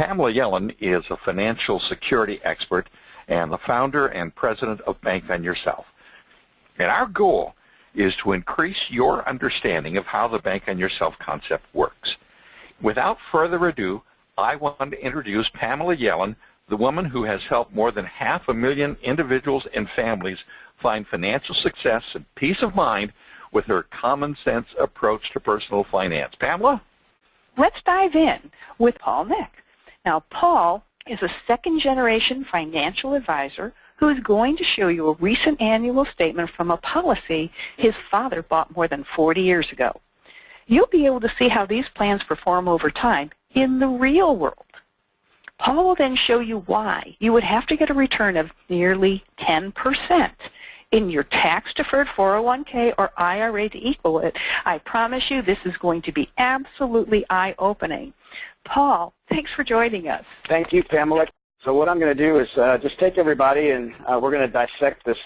Pamela Yellen is a financial security expert and the founder and president of Bank on Yourself. And our goal is to increase your understanding of how the Bank on Yourself concept works. Without further ado, I want to introduce Pamela Yellen, the woman who has helped more than 500,000 individuals and families find financial success and peace of mind with her common sense approach to personal finance. Pamela? Let's dive in with Paul Nick. Now, Paul is a second-generation financial advisor who is going to show you a recent annual statement from a policy his father bought more than 40 years ago. You'll be able to see how these plans perform over time in the real world. Paul will then show you why you would have to get a return of nearly 10% in your tax-deferred 401k or IRA to equal it. I promise you this is going to be absolutely eye-opening. Paul, thanks for joining us. Thank you, Pamela. So what I'm going to do is just take everybody and we're going to dissect this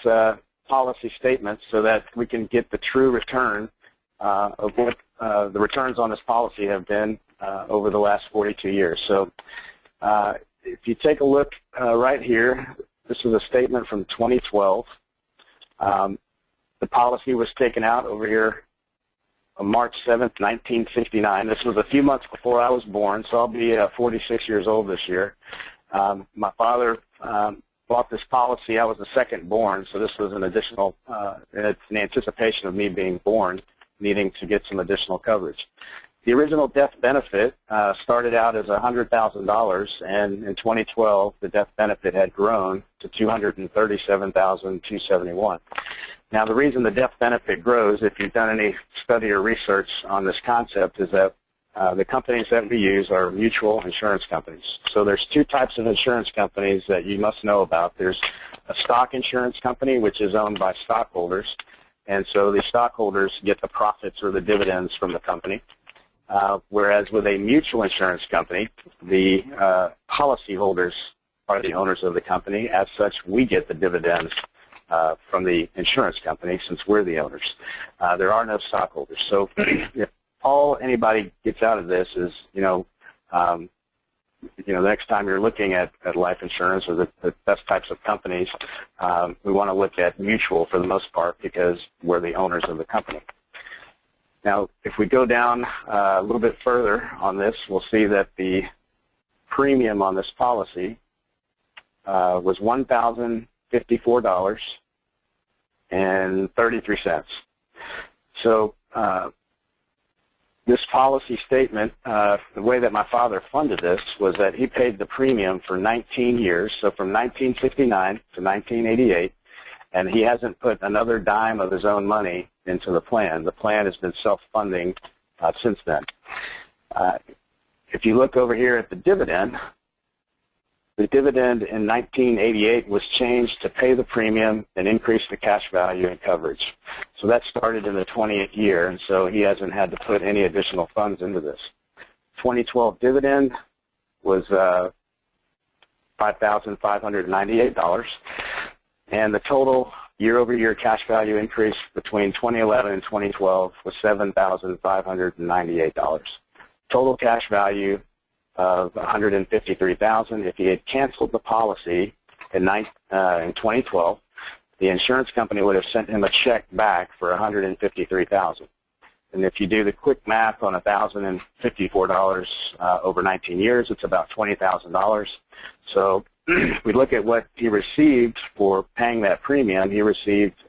policy statement so that we can get the true return of what the returns on this policy have been over the last 42 years. So if you take a look right here, this is a statement from 2012. The policy was taken out over here on March 7th, 1969. This was a few months before I was born, so I'll be 46 years old this year. My father bought this policy. I was the second born, so this was an additional, it's in anticipation of me being born, needing to get some additional coverage. The original death benefit started out as $100,000, and in 2012, the death benefit had grown to $237,271. Now, the reason the death benefit grows, if you've done any study or research on this concept, is that the companies that we use are mutual insurance companies. So there's two types of insurance companies that you must know about. There's a stock insurance company, which is owned by stockholders, and so the stockholders get the profits or the dividends from the company. Whereas with a mutual insurance company, the policyholders are the owners of the company. As such, we get the dividends from the insurance company since we're the owners. There are no stockholders. So if all anybody gets out of this is, the next time you're looking at life insurance or the best types of companies, we want to look at mutual for the most part because we're the owners of the company. Now, if we go down a little bit further on this, we'll see that the premium on this policy was $1,054.33. So this policy statement, the way that my father funded this was that he paid the premium for 19 years, so from 1969 to 1988, and he hasn't put another dime of his own money into the plan. The plan has been self-funding since then. If you look over here at the dividend in 1988 was changed to pay the premium and increase the cash value and coverage. So that started in the 20th year, and so he hasn't had to put any additional funds into this. 2012 dividend was $5,598, and the total year-over-year cash value increase between 2011 and 2012 was $7,598. Total cash value of $153,000. If he had canceled the policy in 2012, the insurance company would have sent him a check back for $153,000. And if you do the quick math on $1,054 over 19 years, it's about $20,000. So we look at what he received for paying that premium. He received,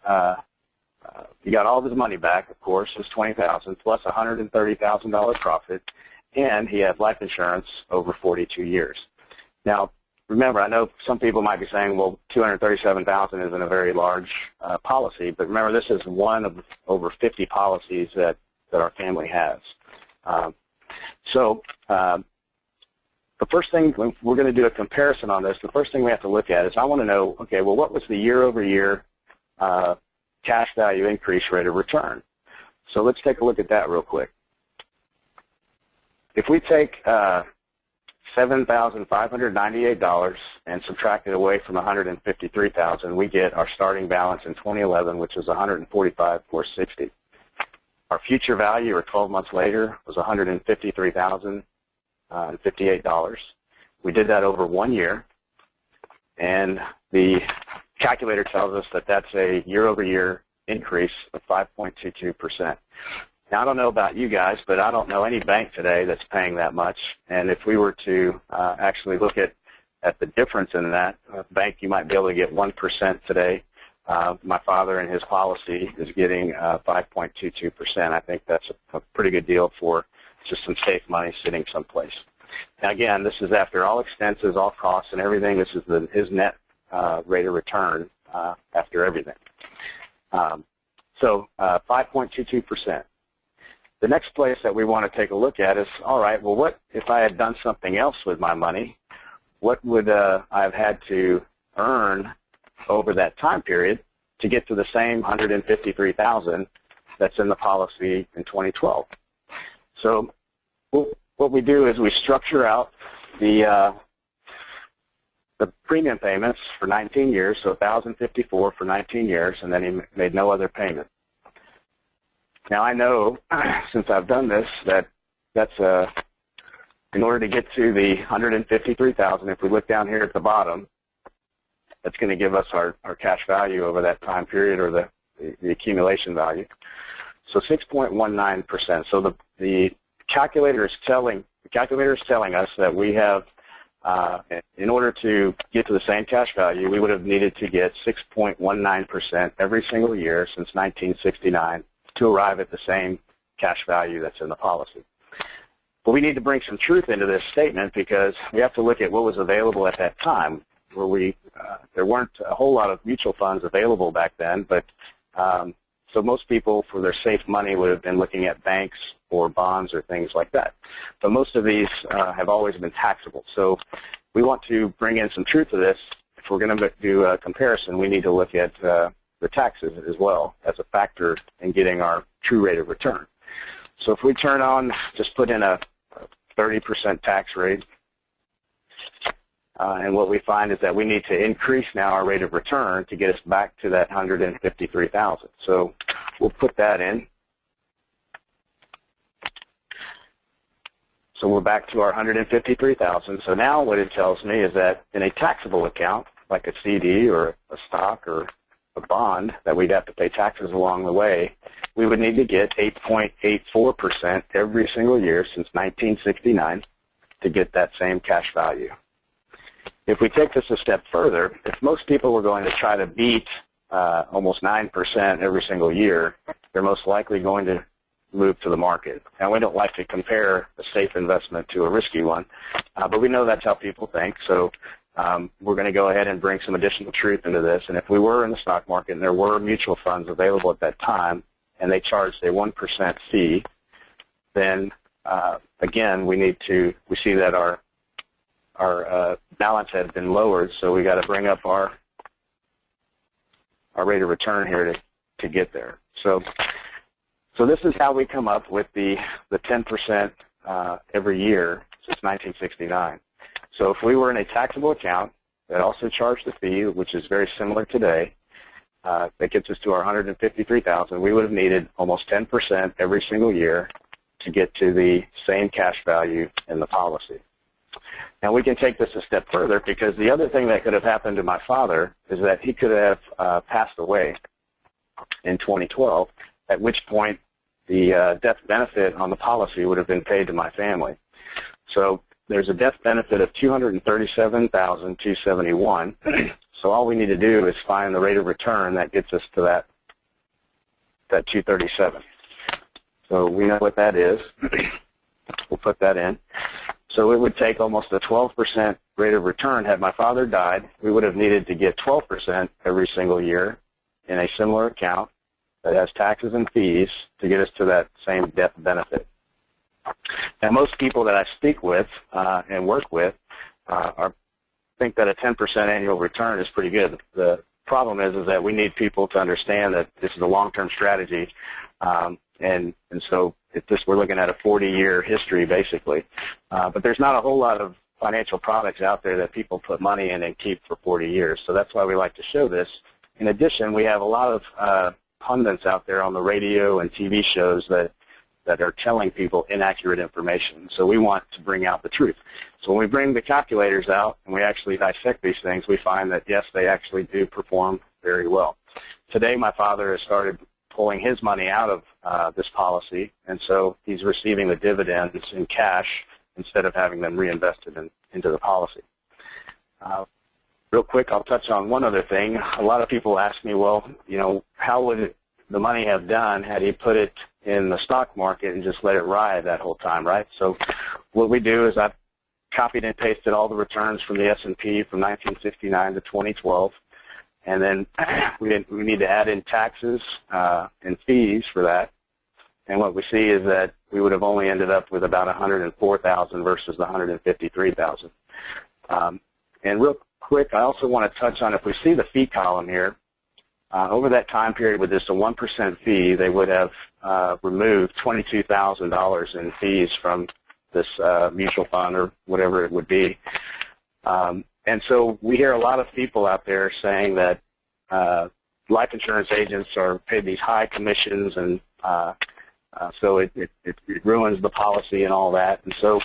he got all of his money back, of course, his $20,000 plus $130,000 profit, and he had life insurance over 42 years. Now, remember, I know some people might be saying, well, $237,000 isn't a very large policy, but remember, this is one of over 50 policies that our family has. The first thing, when we're going to do a comparison on this, the first thing we have to look at is I want to know, okay, well, what was the year-over-year cash value increase rate of return? So let's take a look at that real quick. If we take $7,598 and subtract it away from $153,000, we get our starting balance in 2011, which is $145,460. Our future value, or 12 months later, was $153,058. We did that over 1 year, and the calculator tells us that that's a year-over-year increase of 5.22%. Now, I don't know about you guys, but I don't know any bank today that's paying that much. And if we were to actually look at the difference in that, a bank you might be able to get 1% today. My father and his policy is getting 5.22%. I think that's a pretty good deal for just some safe money sitting someplace. Now, again, this is after all expenses, all costs, and everything. This is his net rate of return after everything. So 5.22%. The next place that we want to take a look at is, all right, well, what if I had done something else with my money? What would I have had to earn over that time period to get to the same $153,000 that's in the policy in 2012? So what we do is we structure out the premium payments for 19 years, so $1,054 for 19 years, and then he made no other payment. Now, I know, since I've done this, that's in order to get to the $153,000, if we look down here at the bottom, that's going to give us our cash value over that time period, or the accumulation value. So 6.19%. So the calculator is telling us that we have, in order to get to the same cash value, we would have needed to get 6.19% every single year since 1969 to arrive at the same cash value that's in the policy. But we need to bring some truth into this statement, because we have to look at what was available at that time, where there weren't a whole lot of mutual funds available back then, but so most people, for their safe money, would have been looking at banks or bonds or things like that. But most of these have always been taxable. So we want to bring in some truth to this. If we're going to do a comparison, we need to look at the taxes as well as a factor in getting our true rate of return. So if we turn on, just put in a 30% tax rate, and what we find is that we need to increase now our rate of return to get us back to that $153,000. So we'll put that in. So we're back to our $153,000. So now what it tells me is that in a taxable account, like a CD or a stock or a bond that we'd have to pay taxes along the way, we would need to get 8.84% every single year since 1969 to get that same cash value. If we take this a step further, if most people were going to try to beat almost 9% every single year, they're most likely going to move to the market. Now, we don't like to compare a safe investment to a risky one, but we know that's how people think. So we're going to go ahead and bring some additional truth into this. And if we were in the stock market and there were mutual funds available at that time and they charged a 1% fee, then again, we see that our balance had been lowered, so we got to bring up our rate of return here to get there. So this is how we come up with the 10% every year since 1969. So if we were in a taxable account that also charged the fee, which is very similar today, that gets us to our $153,000, we would have needed almost 10% every single year to get to the same cash value in the policy. Now, we can take this a step further, because the other thing that could have happened to my father is that he could have passed away in 2012, at which point the death benefit on the policy would have been paid to my family. So there's a death benefit of $237,271. So all we need to do is find the rate of return that gets us to that 237. So we know what that is. We'll put that in. So it would take almost a 12% rate of return. Had my father died, we would have needed to get 12% every single year in a similar account that has taxes and fees to get us to that same death benefit. Now, most people that I speak with and work with think that a 10% annual return is pretty good. The problem is that we need people to understand that this is a long-term strategy, and so we're looking at a 40-year history, basically. But there's not a whole lot of financial products out there that people put money in and keep for 40 years. So that's why we like to show this. In addition, we have a lot of pundits out there on the radio and TV shows that that are telling people inaccurate information. So we want to bring out the truth. So when we bring the calculators out and we actually dissect these things, we find that, yes, they actually do perform very well. Today, my father has started pulling his money out of this policy, and so he's receiving the dividends in cash instead of having them reinvested into the policy. Real quick, I'll touch on one other thing. A lot of people ask me, well, how would the money have done had he put it in the stock market and just let it ride that whole time, right? So what we do is I've copied and pasted all the returns from the S&P from 1969 to 2012, and then we need to add in taxes and fees for that. And what we see is that we would have only ended up with about $104,000 versus the $153,000. And real quick, I also want to touch on, if we see the fee column here, over that time period with just a 1% fee, they would have removed $22,000 in fees from this mutual fund or whatever it would be. And so we hear a lot of people out there saying that life insurance agents are paid these high commissions, and so it ruins the policy and all that. And so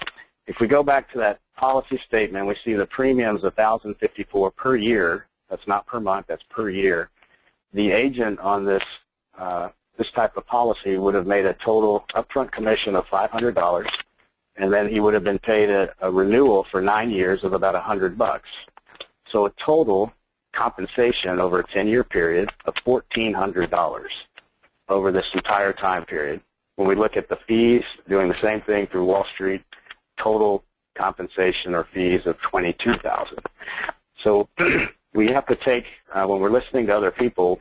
if we go back to that policy statement, we see the premiums $1,054 per year. That's not per month, that's per year. The agent on this this type of policy would have made a total upfront commission of $500, and then he would have been paid a renewal for 9 years of about $100. So a total compensation over a 10-year period of $1,400 over this entire time period. When we look at the fees, doing the same thing through Wall Street, total compensation or fees of $22,000. So we have to take, when we're listening to other people,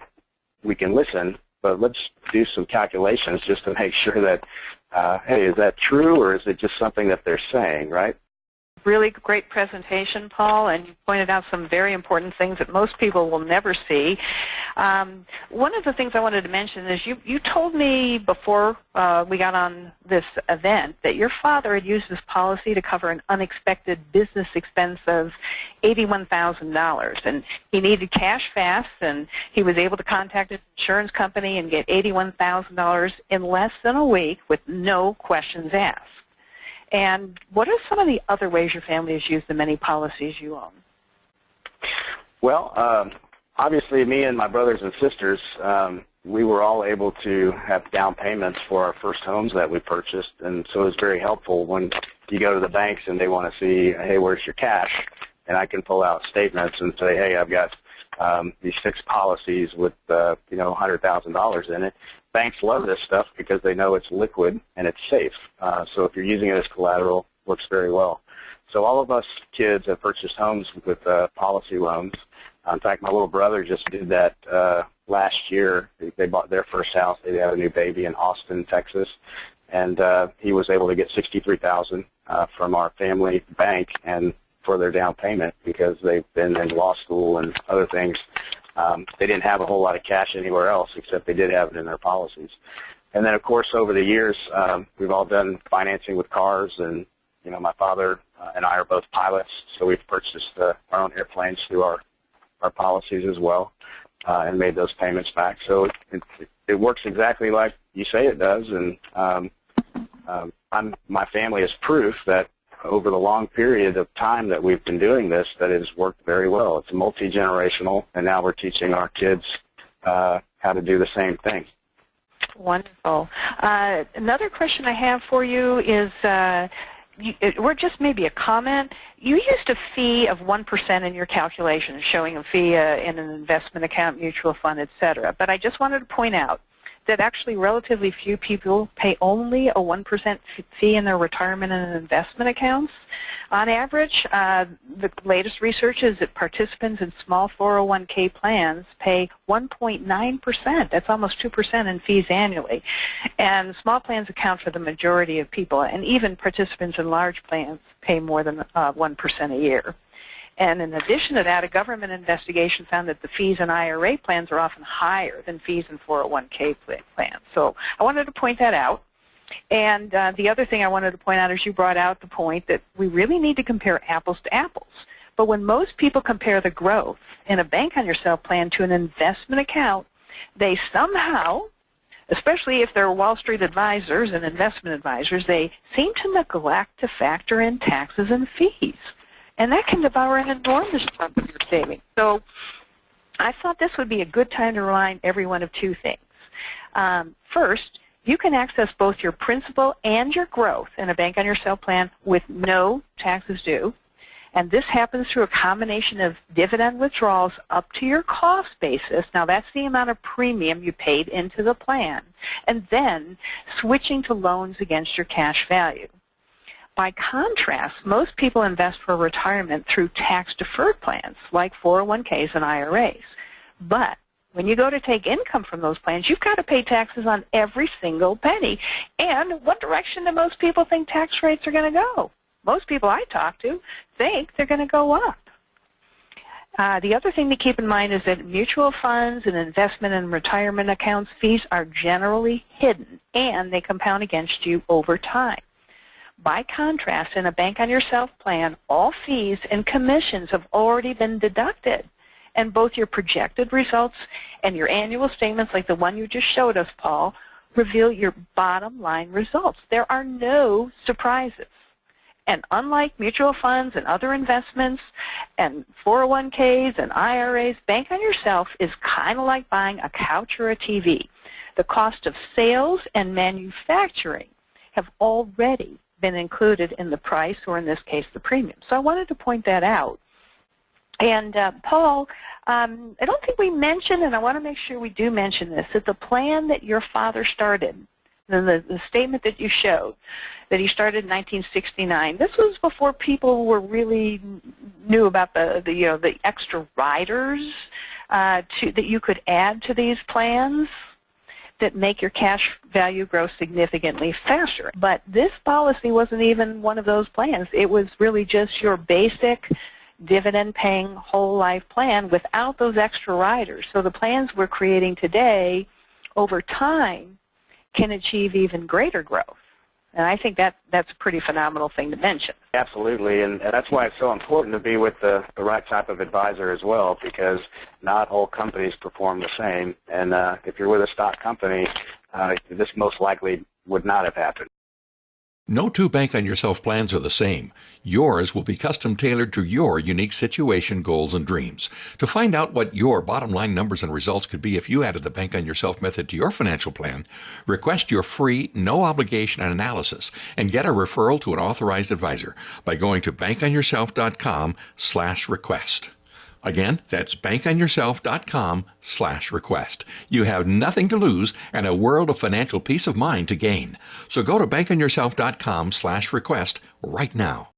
we can listen, but let's do some calculations just to make sure that, hey, is that true, or is it just something that they're saying, right? Really great presentation, Paul, and you pointed out some very important things that most people will never see. One of the things I wanted to mention is you told me before we got on this event that your father had used this policy to cover an unexpected business expense of $81,000, and he needed cash fast, and he was able to contact his insurance company and get $81,000 in less than a week with no questions asked. And what are some of the other ways your family has used the many policies you own? Well, obviously me and my brothers and sisters, we were all able to have down payments for our first homes that we purchased, and so it was very helpful when you go to the banks and they want to see, hey, where's your cash? And I can pull out statements and say, hey, I've got these 6 policies with $100,000 in it. Banks love this stuff because they know it's liquid and it's safe. So if you're using it as collateral, it works very well. So all of us kids have purchased homes with policy loans. In fact, my little brother just did that last year. They bought their first house. They had a new baby in Austin, Texas, and he was able to get $63,000 from our family bank and for their down payment because they've been in law school and other things. They didn't have a whole lot of cash anywhere else, except they did have it in their policies. And then, of course, over the years, we've all done financing with cars, and my father and I are both pilots, so we've purchased our own airplanes through our policies as well, and made those payments back. So it works exactly like you say it does, and my family is proof that over the long period of time that we've been doing this, that it has worked very well. It's multi-generational, and now we're teaching our kids how to do the same thing. Wonderful. Another question I have for you is, or just maybe a comment, you used a fee of 1% in your calculations, showing a fee in an investment account, mutual fund, etc. But I just wanted to point out that actually relatively few people pay only a 1% fee in their retirement and investment accounts. On average, the latest research is that participants in small 401k plans pay 1.9%. That's almost 2% in fees annually. And small plans account for the majority of people, and even participants in large plans pay more than 1% a year. And in addition to that, a government investigation found that the fees in IRA plans are often higher than fees in 401k plans. So I wanted to point that out. And the other thing I wanted to point out is you brought out the point that we really need to compare apples to apples. But when most people compare the growth in a bank on yourself plan to an investment account, they somehow especially if they're Wall Street advisors and investment advisors, they seem to neglect to factor in taxes and fees. And that can devour an enormous chunk of your savings. So I thought this would be a good time to remind everyone of two things. First, you can access both your principal and your growth in a Bank on Yourself plan with no taxes due. And this happens through a combination of dividend withdrawals up to your cost basis. Now, that's the amount of premium you paid into the plan. And then switching to loans against your cash value. By contrast, most people invest for retirement through tax-deferred plans like 401ks and IRAs. But when you go to take income from those plans, you've got to pay taxes on every single penny. And what direction do most people think tax rates are going to go? Most people I talk to think they're going to go up. The other thing to keep in mind is that mutual funds and investment and retirement accounts fees are generally hidden, and they compound against you over time. By contrast, in a Bank on Yourself plan, all fees and commissions have already been deducted, and both your projected results and your annual statements, like the one you just showed us, Paul, reveal your bottom line results. There are no surprises. And unlike mutual funds and other investments and 401ks and IRAs, Bank on Yourself is kind of like buying a couch or a TV. The cost of sales and manufacturing have already been included in the price, or in this case, the premium. So I wanted to point that out. And Paul, I don't think we mentioned, and I want to make sure we do mention this, that the plan that your father started, the statement that you showed, that he started in 1969, this was before people were really knew about the extra riders that you could add to these plans that make your cash value grow significantly faster. But this policy wasn't even one of those plans. It was really just your basic dividend-paying whole life plan without those extra riders. So the plans we're creating today, over time, can achieve even greater growth. And I think that's a pretty phenomenal thing to mention. Absolutely, and that's why it's so important to be with the right type of advisor as well, because not all companies perform the same. And if you're with a stock company, this most likely would not have happened. No two Bank on Yourself plans are the same. Yours will be custom tailored to your unique situation, goals, and dreams. To find out what your bottom line numbers and results could be if you added the Bank on Yourself method to your financial plan, request your free, no obligation analysis and get a referral to an authorized advisor by going to bankonyourself.com/request. Again, that's bankonyourself.com/request. You have nothing to lose and a world of financial peace of mind to gain. So go to bankonyourself.com/request right now.